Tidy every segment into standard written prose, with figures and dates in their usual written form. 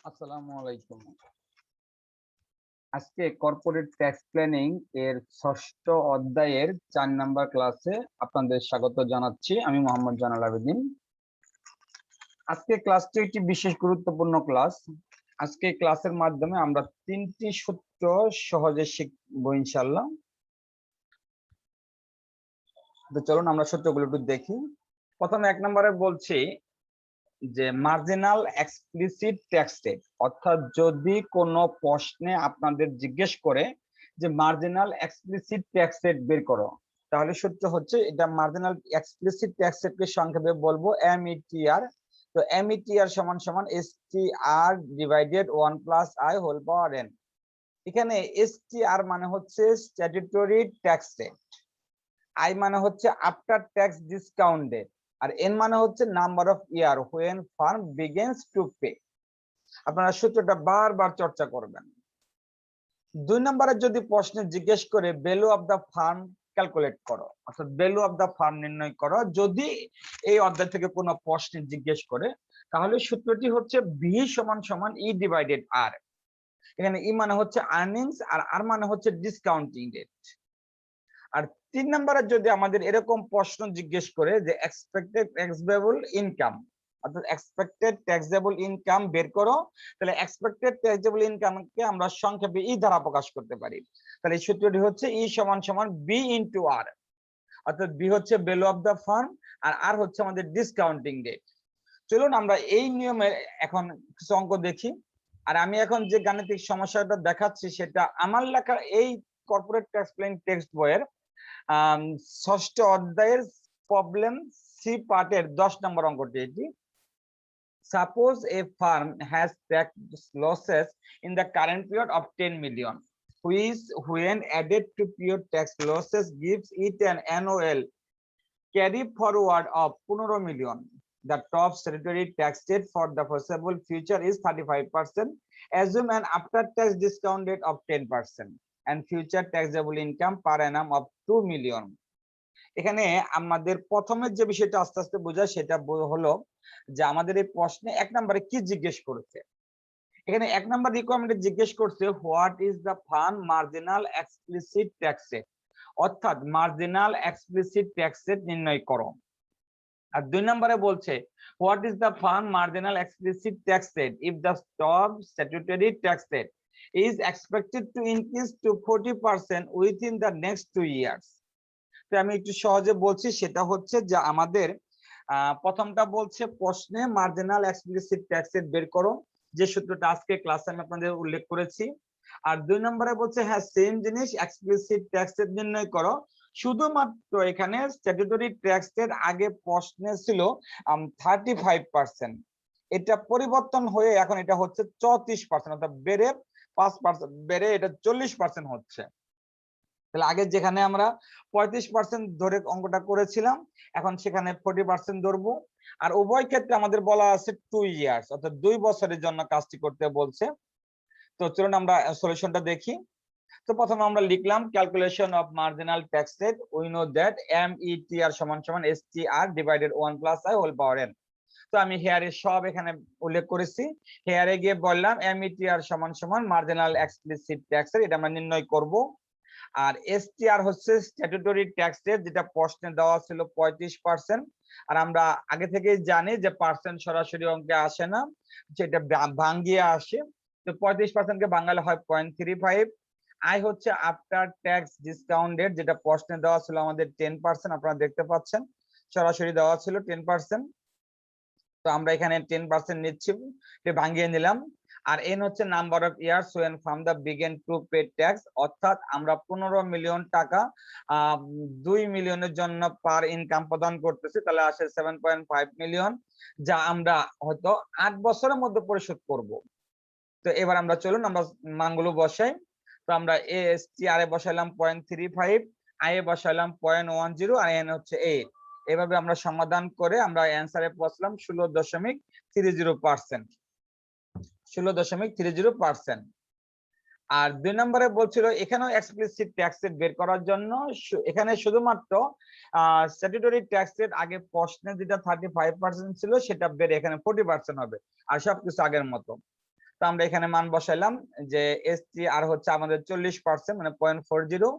আসসালামু আলাইকুম। আজকে কর্পোরেট ট্যাক্স প্ল্যানিং এর ৬ষ্ঠ অধ্যায়ের ৪ নাম্বার ক্লাসে আপনাদের স্বাগত জানাচ্ছি। আমি মোহাম্মদ জানাল আবেদিন। আজকে ক্লাসটি একটি বিশেষ গুরুত্বপূর্ণ ক্লাস। আজকে ক্লাসের মাধ্যমে আমরা ৩টি সূত্র সহজে শিখবো ইনশাআল্লাহ। তো চলুন আমরা সূত্রগুলো একটু দেখি। প্রথমে ১ নম্বরে বলছি যে মার্জিনাল এক্সপ্লিসিট ট্যাক্স রেট, অর্থাৎ যদি কোনো প্রশ্নে আপনাদের জিজ্ঞেস করে যে মার্জিনাল এক্সপ্লিসিট ট্যাক্স রেট বের করো, তাহলে সূত্র হচ্ছে এটা মার্জিনাল এক্সপ্লিসিট ট্যাক্স রেটকে সংক্ষেপে বলবো এমইটিআর। তো এমইটিআর সমান সমান STR divided 1 plus I whole power n. এখানে এসটিআর মানে হচ্ছে স্ট্যাটুটরি ট্যাক্স রেট, আই মানে হচ্ছে আফটার ট্যাক্স ডিসকাউন্টেড, আর এন মানে হচ্ছে number of year when firm begins to pay. আপনারা সূত্রটা বারবার চর্চা করবেন। ২ নম্বরে যদি প্রশ্নে জিজ্ঞেস করে value of the farm calculate করো, অর্থাৎ ভ্যালু অফ দ্য ফার্ম নির্ণয় করো, যদি এই অধ্যায় থেকে কোনো প্রশ্নে জিজ্ঞেস করে, তাহলে সূত্রটি হচ্ছে ভি সমান সমান ই ডিভাইডেড আর। এখানে ই মানে হচ্ছে আর্নিংস আর আর মানে হচ্ছে ডিসকাউন্টিং রেট। আর ৩ নম্বরে যদি আমাদের এরকম প্রশ্ন জিজ্ঞেস করে যে এক্সপেক্টেড ট্যাক্সেবল ইনকাম, অর্থাৎ এক্সপেক্টেড ট্যাক্সেবল ইনকাম বের করো, তাহলে এক্সপেক্টেড ট্যাক্সেবল ইনকামকে আমরা সংক্ষেপে ই দ্বারা প্রকাশ করতে পারি। তাহলে এই সূত্রটি হচ্ছে ই সমান সমান বি ইনটু আর, অর্থাৎ বি হচ্ছে ভ্যালু অফ দ্য ফার্ম আর আর হচ্ছে আমাদের ডিসকাউন্টিং রেট। চলুন আমরা এই নিয়মে এখন কিছু অঙ্ক দেখি। আর আমি এখন যে গাণিতিক সমস্যাটা দেখাচ্ছি সেটা আমার লেখা এই কর্পোরেট ট্যাক্স প্ল্যানিং টেক্সট বইয়ের ৬ষ্ঠ অধ্যায়ের প্রবলেম সি পার্টের ১০ নম্বর অঙ্কটি এটি। Suppose A farm has tax losses in the current period of 10 million, which when added to pure tax losses gives it an annual carry forward of 15 million. The top statutory tax rate for the foreseeable future is 35%. Assume an after-tax discount rate of 10% and future taxable income per annum of 2 million. এখানে আমাদের প্রথমে যে বিষয়টা আস্তে আস্তে বোঝা সেটা হলো যে আমাদের এই প্রশ্নে ১ নম্বরে কি জিজ্ঞেস করেছে। এখানে ১ নম্বর রিকোয়ারমেন্টে জিজ্ঞেস করছে what is the farm marginal explicit tax rate, অর্থাৎ মার্জিনাল এক্সপ্লিসিট ট্যাক্স রেট নির্ণয় করো। আর ২ নম্বরে বলছে what is the farm marginal explicit tax rate if the top statutory tax rate is expected to increase to 40% within the next 2 years. তো আমি একটু সহজে বলছি, সেটা হচ্ছে যে আমাদের প্রথমটা বলছে প্রশ্নে মার্জিনাল এক্সপ্লিসিট ট্যাক্স রেট বের করো, যে সূত্রটা আজকে ক্লাসে আমি আপনাদের উল্লেখ করেছি। আর ২ নম্বরে বলছে হ্যাঁ সেম জিনিস এক্সপ্লিসিট ট্যাক্স রেট নির্ণয় করো, শুধুমাত্র এখানে স্ট্যাটুটরি ট্যাক্স রেট আগে প্রশ্নে ছিল 35%, এটা পরিবর্তন হয়ে এখন এটা হচ্ছে 34%, অর্থাৎ বেড়ে 5% বেড়ে এটা 40% হচ্ছে। তাহলে আগে যেখানে আমরা 35% ধরে অঙ্কটা করেছিলাম, এখন সেখানে 40% ধরবো। আর উভয় ক্ষেত্রে আমাদের বলা আছে 2 ইয়ার্স, অর্থাৎ 2 বছরের জন্য কাজটি করতে বলছে। তো চলুন আমরা সলিউশনটা দেখি। তো প্রথমে আমরা লিখলাম calculation of marginal tax rate, we know that METR সমান সমান STR divided 1 plus I whole power N. তো আমি হেয়ারে সব এখানে উল্লেখ করেছি। হেয়ারে গিয়ে বললাম এমইটিআর সমান সমান মার্জিনাল এক্সপ্লিসিট ট্যাক্স রেট, এটা আমরা নির্ণয় করব। আর এসটিআর হচ্ছে স্ট্যাটুটরি ট্যাক্স রেট, যেটা প্রশ্নে দেওয়া ছিল 35%। আর আমরা আগে থেকেই জানি যে পার্সেন্ট সরাসরি অঙ্কে আসে না, যেটা ভাঙ্গিয়ে আসে। তো 35% কে বাঙালি হয় 0.35। আই হচ্ছে আফটার ট্যাক্স ডিসকাউন্ট রেট, যেটা প্রশ্নে দেওয়া ছিল আমাদের 10%, আপনারা দেখতে পাচ্ছেন সরাসরি দেওয়া ছিল 10%। তো আমরা এখানে 10% নিচ্ছি, ভাঙিয়ে নিলাম। আর এন হচ্ছে number of years when from the begin to pay tax, অর্থাৎ আমরা 15 মিলিয়ন টাকা 2 মিলিয়নের জন্য পার ইনকাম প্রদান করতেছি, তাহলে আসে 7.5 মিলিয়ন, যা আমরা হয়তো 8 বছরের মধ্যে পরিশোধ করব। তো এবার আমরা চলুন আমরা মানগুলো বসাই। তো আমরা এসটিআর এ বসাইলাম 0.35, আই এ বসাইলাম 0.10 আর এন হচ্ছে 8। এভাবে আমরা সমাধান করে আমরা অ্যানসারে পৌঁছলাম 16.30%। 16.30%। আর ২ নম্বরে বলছিল এখানেও এক্সপ্লিসিট ট্যাক্স রেট বের করার জন্য, এখানে শুধুমাত্র স্ট্যাটুটরি ট্যাক্স রেট আগে প্রশ্নে যেটা 35% ছিল সেটা বেড়ে এখানে 40% হবে, আর সবকিছু আগের মতো। তো আমরা এখানে মান বসাইলাম যে এসটিআর হচ্ছে আমাদের 40% মানে 0.40,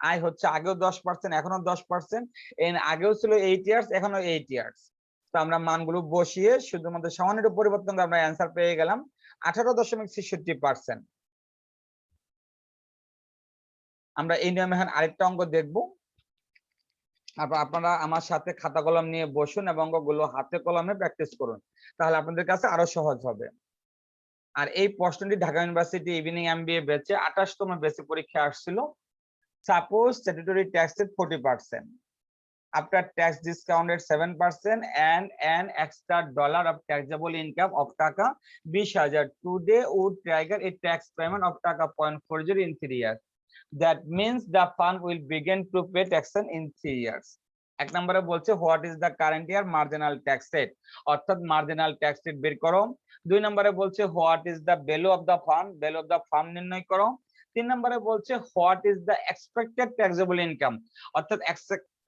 আই হচ্ছে আগেও 10%, এখনো 10%, এর আগেও ছিল 8 ইয়ার্স, এখনো 8 ইয়ার্স। তো আমরা মানগুলো বসিয়ে শুধুমাত্র সামান্য পরিবর্তন করে আমরা অ্যান্সার পেয়ে গেলাম 18.66%। আমরা এই নিয়মে এখন আরেকটা অঙ্ক দেখব। আপনারা আমার সাথে খাতা কলম নিয়ে বসুন এবং অঙ্কগুলো হাতে কলমে প্র্যাকটিস করুন, তাহলে আপনাদের কাছে আরো সহজ হবে। আর এই প্রশ্নটি ঢাকা ইউনিভার্সিটি ইভিনিং এমবিএ ব্যাচে 28তম ব্যাচে পরীক্ষা আসছিল। সাপোজ স্ট্যাটুটরি ট্যাক্স এর 40%, after tax discounted 7% and an extra dollar of taxable income of টাকা 20,000 today would trigger a tax payment of টাকা 0.40 in 3 years. That means the fund will begin to pay taxation in 3 years. এক নম্বরে বলছে what is the current year marginal tax rate, অর্থাৎ marginal tax rate বের করো। 2 নম্বরে বলছে what is the value of the fund, value of the fund নির্ণয় করো। 3 নম্বরে বলছে what is the expected taxable income, অর্থাৎ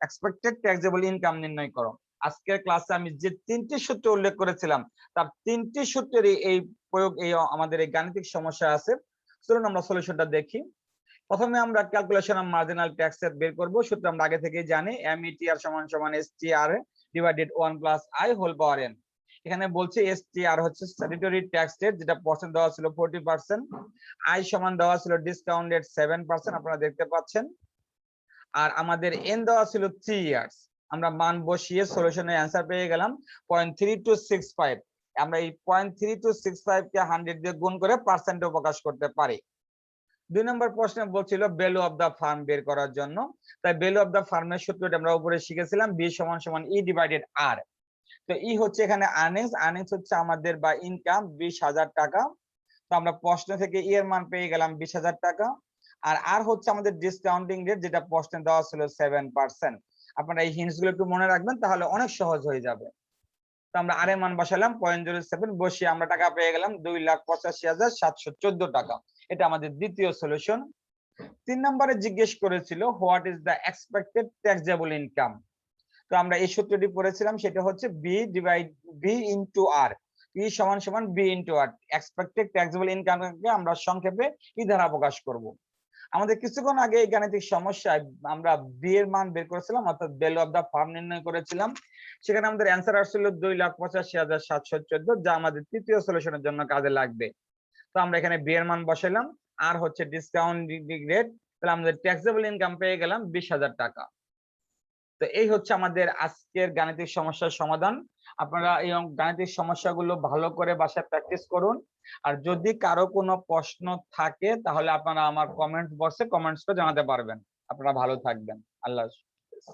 এক্সপেক্টেড ট্যাক্সেবল ইনকাম নির্ণয় করো। আজকের ক্লাসে আমি যে 3টি সূত্র উল্লেখ করেছিলাম তার 3টি সূত্রেরই এই প্রয়োগ এই আমাদের এই গাণিতিক সমস্যা আছে। চলুন আমরা সলিউশনটা দেখি। প্রথমে আমরা calculation of marginal tax rate বের করব। সূত্র আমরা আগে থেকেই জানি, এমইটিআর সমান সমান STR divided 1 plus I whole power n. এখানে বলছে এসটিআর হচ্ছে স্ট্যাটুটরি ট্যাক্স রেট, যেটা পার্সেন্ট দেওয়া ছিল 40%, আই সমান দেওয়া ছিল ডিসকাউন্টেড 7%, আপনারা দেখতে পাচ্ছেন, আর আমাদের এন দেওয়া ছিল 3 ইয়ার্স। আমরা মান বসিয়ে সলিউশনের অ্যান্সার পেয়ে গেলাম 0.3265। আমরা এই 0.3265 কে 100 দিয়ে গুণ করে পার্সেন্টে প্রকাশ করতে পারি। 2 নম্বর প্রশ্নে বলছিল ভ্যালু অফ দ্য ফার্ম বের করার জন্য, তাই ভ্যালু অফ দ্য ফার্মের সূত্রটা আমরা উপরে শিখেছিলাম, বি সমান সমান ই ডিভাইডেড আর। তো ই হচ্ছে এখানে আর্নিংস, আর্নিংস হচ্ছে আমাদের বা ইনকাম 20,000 টাকা। তো আমরা প্রশ্ন থেকে ই এর মান পেয়ে গেলাম 20,000 টাকা। আর আর হচ্ছে আমাদের ডিসকাউন্টিং রেট, যেটা প্রশ্নে দেওয়া ছিল 7%। আপনারা এই হিন্টস গুলো একটু মনে রাখবেন, তাহলে অনেক সহজ হয়ে যাবে। তো আমরা আর এর মান বসালাম 0.07, বসিয়ে আমরা টাকা পেয়ে গেলাম 2,85,714 টাকা। এটা আমাদের দ্বিতীয় সলিউশন। 3 নম্বরে জিজ্ঞেস করেছিল what is the expected taxable income. তো আমরা এই সূত্রটি পড়েছিলাম, সেটা হচ্ছে বি ডিভাইড বি ইনটু আর, ই সমান সমান বি ইনটু আর। এক্সপেক্টেড ট্যাক্সেবল ইনকামকে আমরা সংক্ষেপে ই দ্বারা প্রকাশ করব। আমাদের কিছুক্ষণ আগে এই গাণিতিক সমস্যায় আমরা বি এর মান বের করেছিলাম, অর্থাৎ ভ্যালু অফ দা ফার্ম নির্ণয় করেছিলাম। সেখানে আমাদের অ্যান্সার আসছিল 2,85,714, যা আমাদের তৃতীয় সলিউশনের জন্য কাজে লাগবে। তো আমরা এখানে বি এর মান বসাইলাম, আর হচ্ছে ডিসকাউন্টিং রেট, তাহলে আমাদের ট্যাক্সেবল ইনকাম পেয়ে গেলাম 20,000 টাকা। তো এই হচ্ছে আমাদের আজকের গাণিতিক সমস্যার সমাধান। আপনারা এই গাণিতিক সমস্যাগুলো ভালো করে বাসায় প্র্যাকটিস করুন। আর যদি কারো কোনো প্রশ্ন থাকে তাহলে আপনারা আমার কমেন্ট বক্সে কমেন্টস করে জানাতে পারবেন। আপনারা ভালো থাকবেন। আল্লাহ হাফেজ।